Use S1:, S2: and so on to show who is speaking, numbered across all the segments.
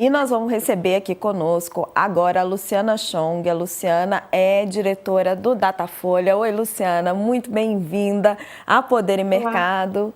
S1: E nós vamos receber aqui conosco agora a Luciana Chong. A Luciana é diretora do Datafolha. Oi, Luciana, muito bem-vinda a Poder e
S2: Olá.
S1: Mercado.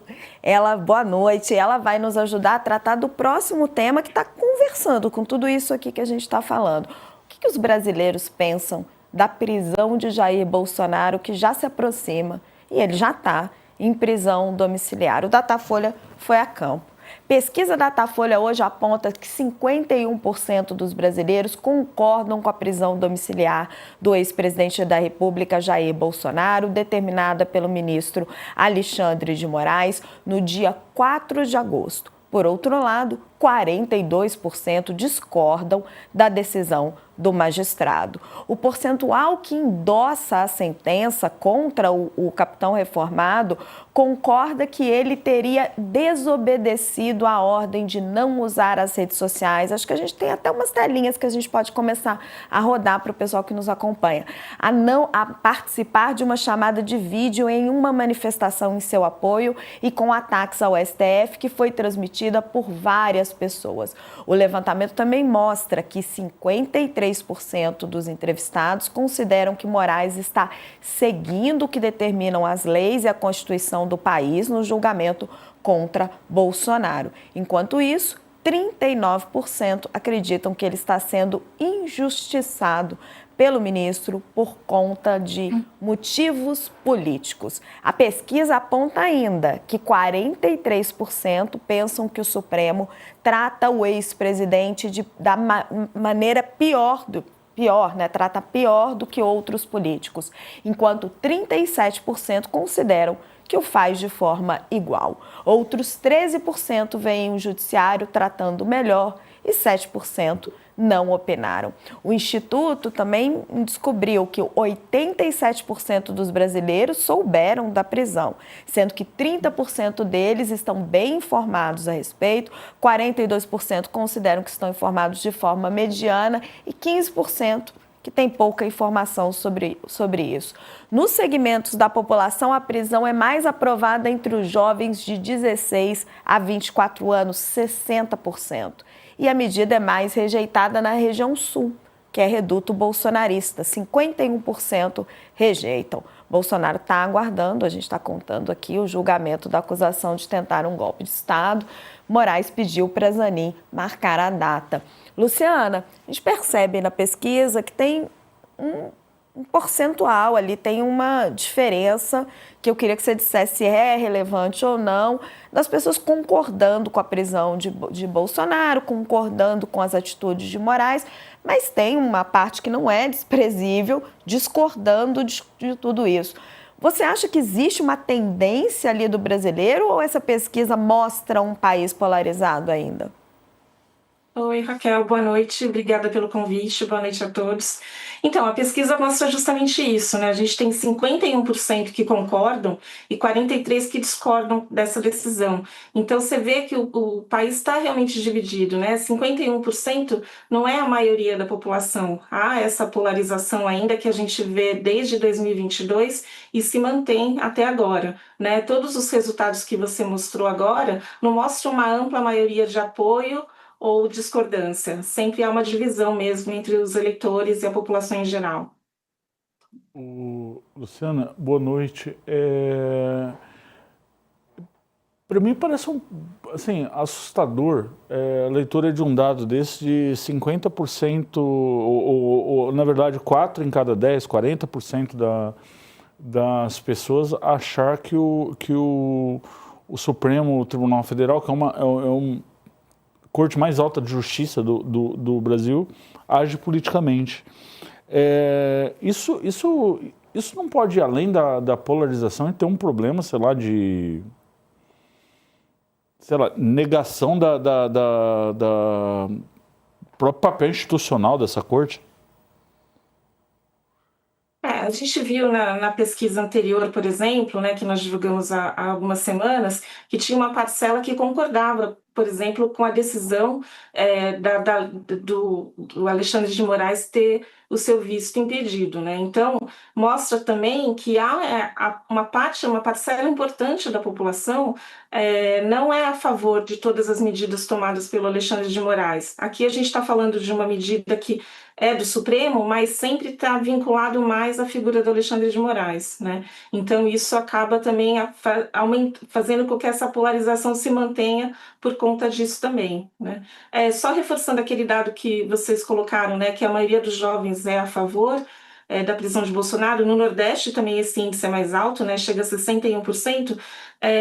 S1: Boa noite. Ela vai nos ajudar a tratar do próximo tema que está conversando com tudo isso aqui que a gente está falando. O que os brasileiros pensam da prisão de Jair Bolsonaro, que já se aproxima e ele já está em prisão domiciliar? O Datafolha foi a campo. Pesquisa Datafolha hoje aponta que 51% dos brasileiros concordam com a prisão domiciliar do ex-presidente da República, Jair Bolsonaro, determinada pelo ministro Alexandre de Moraes no dia 4 de agosto. Por outro lado, 42% discordam da decisão do magistrado. O percentual que endossa a sentença contra o capitão reformado concorda que ele teria desobedecido a ordem de não usar as redes sociais. Acho que a gente tem até umas telinhas que a gente pode começar a rodar para o pessoal que nos acompanha. A participar de uma chamada de vídeo em uma manifestação em seu apoio e com ataques ao STF, que foi transmitida por várias pessoas. O levantamento também mostra que 53% dos entrevistados consideram que Moraes está seguindo o que determinam as leis e a Constituição do país no julgamento contra Bolsonaro. Enquanto isso, 39% acreditam que ele está sendo injustiçado pelo ministro por conta de motivos políticos. A pesquisa aponta ainda que 43% pensam que o Supremo trata o ex-presidente da maneira pior, trata pior do que outros políticos, enquanto 37% consideram que o faz de forma igual. Outros 13% veem o judiciário tratando melhor e 7% não opinaram. O Instituto também descobriu que 87% dos brasileiros souberam da prisão, sendo que 30% deles estão bem informados a respeito, 42% consideram que estão informados de forma mediana e 15% que tem pouca informação sobre isso. Nos segmentos da população, a prisão é mais aprovada entre os jovens de 16 a 24 anos, 60%. E a medida é mais rejeitada na região sul, que é reduto bolsonarista, 51% rejeitam. Bolsonaro está aguardando, a gente está contando aqui, o julgamento da acusação de tentar um golpe de Estado. Moraes pediu para Zanin marcar a data. Luciana, a gente percebe na pesquisa que tem um percentual ali, tem uma diferença que eu queria que você dissesse se é relevante ou não, das pessoas concordando com a prisão de Bolsonaro, concordando com as atitudes de Moraes, mas tem uma parte que não é desprezível, discordando de tudo isso. Você acha que existe uma tendência ali do brasileiro ou essa pesquisa mostra um país polarizado ainda?
S2: Oi, Raquel, boa noite, obrigada pelo convite, boa noite a todos. Então, a pesquisa mostra justamente isso, né? A gente tem 51% que concordam e 43% que discordam dessa decisão. Então, você vê que o país está realmente dividido, né? 51% não é a maioria da população. Há essa polarização ainda que a gente vê desde 2022 e se mantém até agora, né? Todos os resultados que você mostrou agora não mostram uma ampla maioria de apoio ou discordância. Sempre há uma divisão mesmo entre os eleitores e a população em geral.
S3: Luciana, boa noite. Para mim parece assim, assustador a leitura de um dado desse de 50%, ou, na verdade 4 em cada 10, 40% das pessoas achar que o Supremo Tribunal Federal, que é corte mais alta de justiça do Brasil, age politicamente. Isso não pode ir além da polarização e ter um problema, sei lá, negação da próprio papel institucional dessa corte?
S2: A gente viu na pesquisa anterior, por exemplo, né, que nós divulgamos há algumas semanas, que tinha uma parcela que concordava por exemplo, com a decisão do Alexandre de Moraes ter o seu visto impedido, né? Então, mostra também que há uma parcela importante da população não é a favor de todas as medidas tomadas pelo Alexandre de Moraes. Aqui a gente está falando de uma medida que é do Supremo, mas sempre está vinculado mais à figura do Alexandre de Moraes, né? Então isso acaba também fazendo com que essa polarização se mantenha por conta disso também, né? Só reforçando aquele dado que vocês colocaram, né, que a maioria dos jovens é a favor da prisão de Bolsonaro. No Nordeste também esse índice é mais alto, né, chega a 61%,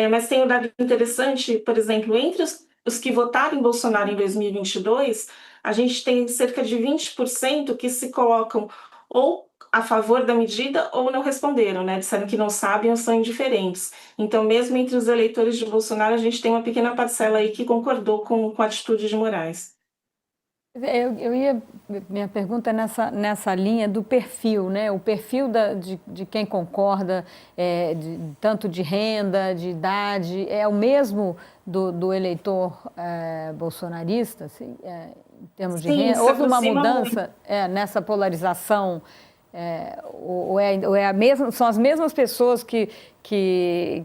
S2: mas tem um dado interessante, por exemplo, entre os que votaram em Bolsonaro em 2022, a gente tem cerca de 20% que se colocam ou a favor da medida ou não responderam, né? Disseram que não sabem ou são indiferentes. Então, mesmo entre os eleitores de Bolsonaro, a gente tem uma pequena parcela aí que concordou com a atitude de Moraes.
S4: Minha pergunta é nessa linha do perfil, né? O perfil de quem concorda, tanto de renda, de idade, é o mesmo do eleitor bolsonarista, assim, em termos de renda? Houve uma mudança nessa polarização? São as mesmas pessoas que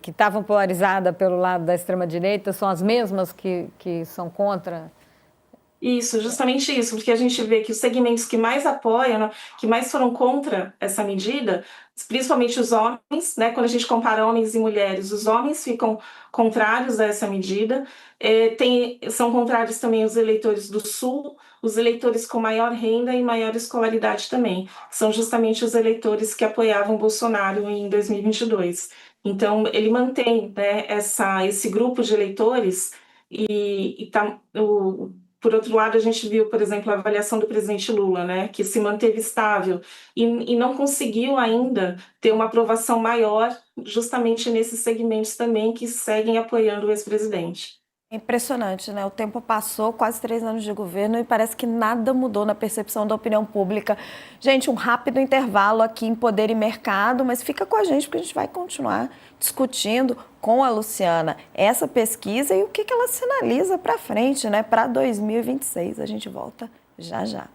S4: estavam polarizadas pelo lado da extrema-direita, são as mesmas que são contra?
S2: Isso, justamente isso, porque a gente vê que os segmentos que mais apoiam, que mais foram contra essa medida, principalmente os homens, né? Quando a gente compara homens e mulheres, os homens ficam contrários a essa medida, são contrários também os eleitores do Sul, os eleitores com maior renda e maior escolaridade também, são justamente os eleitores que apoiavam Bolsonaro em 2022. Então, ele mantém, né, esse grupo de eleitores por outro lado, a gente viu, por exemplo, a avaliação do presidente Lula, né, que se manteve estável e não conseguiu ainda ter uma aprovação maior justamente nesses segmentos também que seguem apoiando o ex-presidente.
S1: É impressionante, né? O tempo passou, quase 3 anos de governo, e parece que nada mudou na percepção da opinião pública. Gente, um rápido intervalo aqui em Poder e Mercado, mas fica com a gente porque a gente vai continuar discutindo com a Luciana essa pesquisa e o que ela sinaliza para frente, né? Para 2026. A gente volta já já.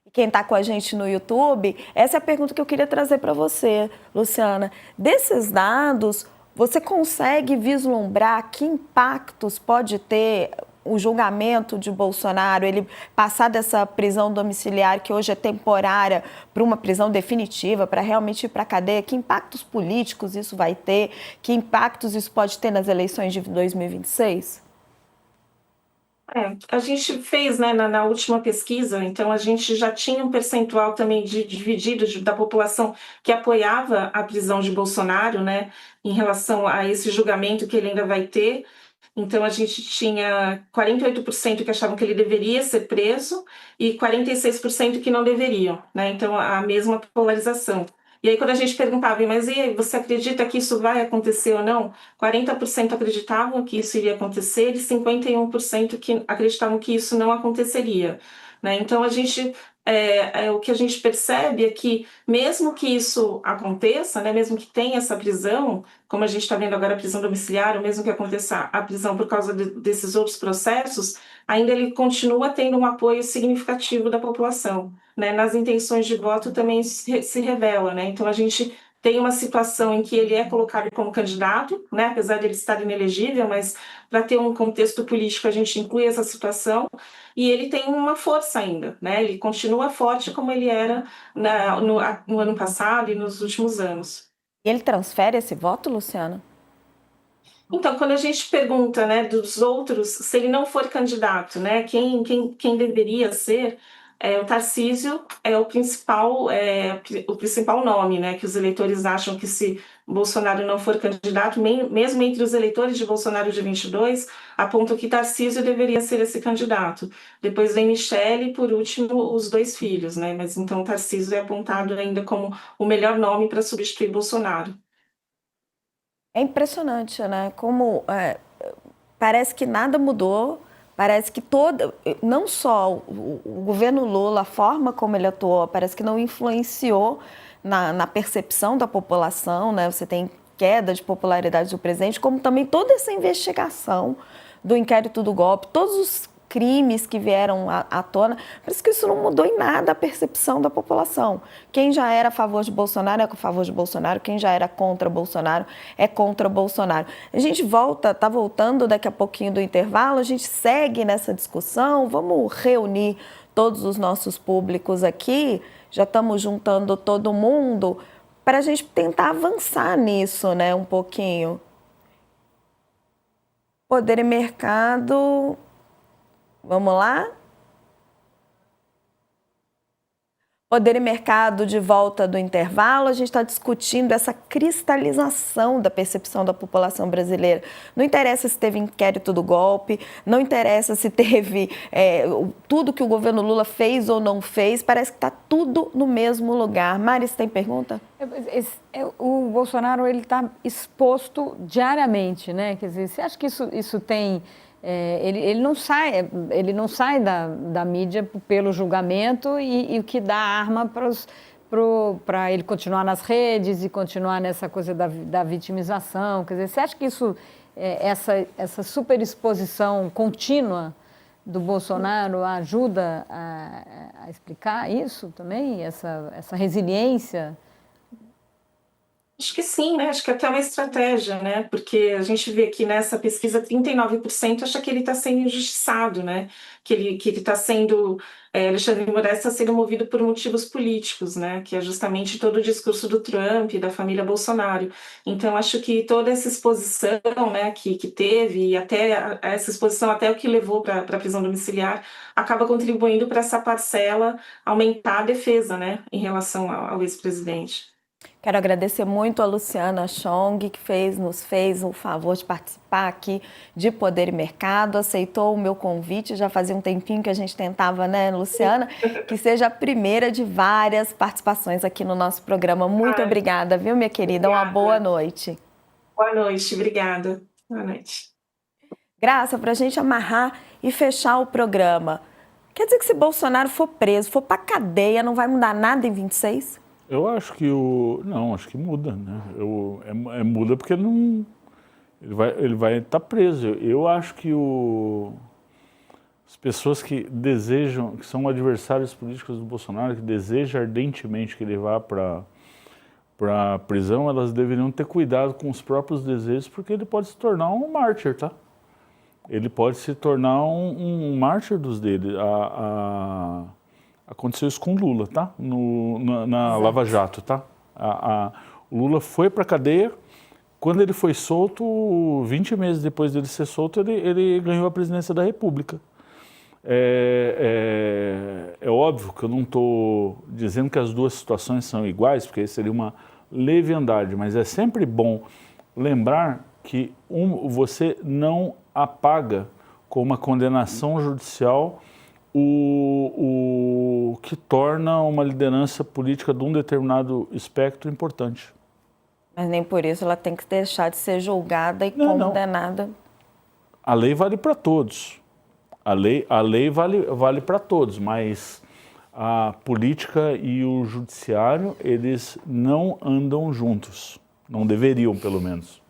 S1: E quem está com a gente no YouTube, essa é a pergunta que eu queria trazer para você, Luciana. Desses dados, você consegue vislumbrar que impactos pode ter o julgamento de Bolsonaro, ele passar dessa prisão domiciliar, que hoje é temporária, para uma prisão definitiva, para realmente ir para a cadeia? Que impactos políticos isso vai ter? Que impactos isso pode ter nas eleições de 2026?
S2: A gente fez, né, na última pesquisa, então a gente já tinha um percentual também dividido da população que apoiava a prisão de Bolsonaro, né, em relação a esse julgamento que ele ainda vai ter. Então a gente tinha 48% que achavam que ele deveria ser preso e 46% que não deveriam, né, então a mesma polarização. E aí, quando a gente perguntava, mas e aí, você acredita que isso vai acontecer ou não? 40% acreditavam que isso iria acontecer e 51% que acreditavam que isso não aconteceria, né? Então, o que a gente percebe é que, mesmo que isso aconteça, né, mesmo que tenha essa prisão, como a gente está vendo agora a prisão domiciliar, ou mesmo que aconteça a prisão por causa desses outros processos, ainda ele continua tendo um apoio significativo da população, né? Nas intenções de voto também se revela, né? Então a gente tem uma situação em que ele é colocado como candidato, né? Apesar de ele estar inelegível, mas para ter um contexto político a gente inclui essa situação, e ele tem uma força ainda, né? Ele continua forte como ele era no ano passado e nos últimos anos.
S1: E ele transfere esse voto, Luciana?
S2: Então, quando a gente pergunta, né, dos outros, se ele não for candidato, né, quem deveria ser, o Tarcísio é o principal nome, né, que os eleitores acham que, se Bolsonaro não for candidato, mesmo entre os eleitores de Bolsonaro de 22, apontam que Tarcísio deveria ser esse candidato. Depois vem Michele e, por último, os 2 filhos, né, mas então Tarcísio é apontado ainda como o melhor nome para substituir Bolsonaro.
S1: É impressionante, né? Como parece que nada mudou, parece que não só o governo Lula, a forma como ele atuou, parece que não influenciou na percepção da população, né? Você tem queda de popularidade do presidente, como também toda essa investigação do inquérito do golpe, todos os crimes que vieram à tona, parece que isso não mudou em nada a percepção da população. Quem já era a favor de Bolsonaro é a favor de Bolsonaro, quem já era contra Bolsonaro é contra Bolsonaro. A gente está voltando daqui a pouquinho do intervalo, a gente segue nessa discussão, vamos reunir todos os nossos públicos aqui, já estamos juntando todo mundo, para a gente tentar avançar nisso, né, um pouquinho. Poder e mercado... Vamos lá? Poder e mercado de volta do intervalo, a gente está discutindo essa cristalização da percepção da população brasileira. Não interessa se teve inquérito do golpe, não interessa se teve tudo que o governo Lula fez ou não fez, parece que está tudo no mesmo lugar. Mari, você tem pergunta?
S4: O Bolsonaro está exposto diariamente, né? Quer dizer, você acha que isso tem... Ele não sai da mídia pelo julgamento e o que dá arma para ele continuar nas redes e continuar nessa coisa da vitimização. Quer dizer, você acha que essa superexposição contínua do Bolsonaro ajuda a explicar isso também, essa resiliência?
S2: Acho que sim, né? Acho que até uma estratégia, né? Porque a gente vê que nessa pesquisa 39% acha que ele está sendo injustiçado, né? Que ele está sendo, Alexandre de Moraes está sendo movido por motivos políticos, né? Que é justamente todo o discurso do Trump e da família Bolsonaro. Então, acho que toda essa exposição, né, que teve, e até essa exposição, até o que levou para a prisão domiciliar, acaba contribuindo para essa parcela aumentar a defesa, né, em relação ao ex-presidente.
S1: Quero agradecer muito a Luciana Chong, que nos fez o favor de participar aqui de Poder e Mercado, aceitou o meu convite, já fazia um tempinho que a gente tentava, né, Luciana, que seja a primeira de várias participações aqui no nosso programa. Muito obrigada, viu, minha querida?
S2: Obrigada.
S1: Uma boa noite.
S2: Boa noite, obrigada. Boa noite.
S1: Graça, para a gente amarrar e fechar o programa, quer dizer que se Bolsonaro for preso, for para cadeia, não vai mudar nada em 26?
S3: Eu acho que não, acho que muda, né? Muda porque não, ele vai estar preso. Eu acho que as pessoas que desejam, que são adversários políticos do Bolsonaro, que desejam ardentemente que ele vá para a prisão, elas deveriam ter cuidado com os próprios desejos, porque ele pode se tornar um mártir, tá? Ele pode se tornar um mártir dos dele. Aconteceu isso com o Lula, tá? Na Lava Jato, tá? O Lula foi para a cadeia, quando ele foi solto, 20 meses depois dele ser solto, ele ganhou a presidência da República. É óbvio que eu não estou dizendo que as duas situações são iguais, porque isso seria uma leviandade, mas é sempre bom lembrar que você não apaga com uma condenação judicial o que torna uma liderança política de um determinado espectro importante.
S1: Mas nem por isso ela tem que deixar de ser julgada e condenada. Não.
S3: A lei vale para todos. A lei vale para todos, mas a política e o judiciário, eles não andam juntos. Não deveriam, pelo menos.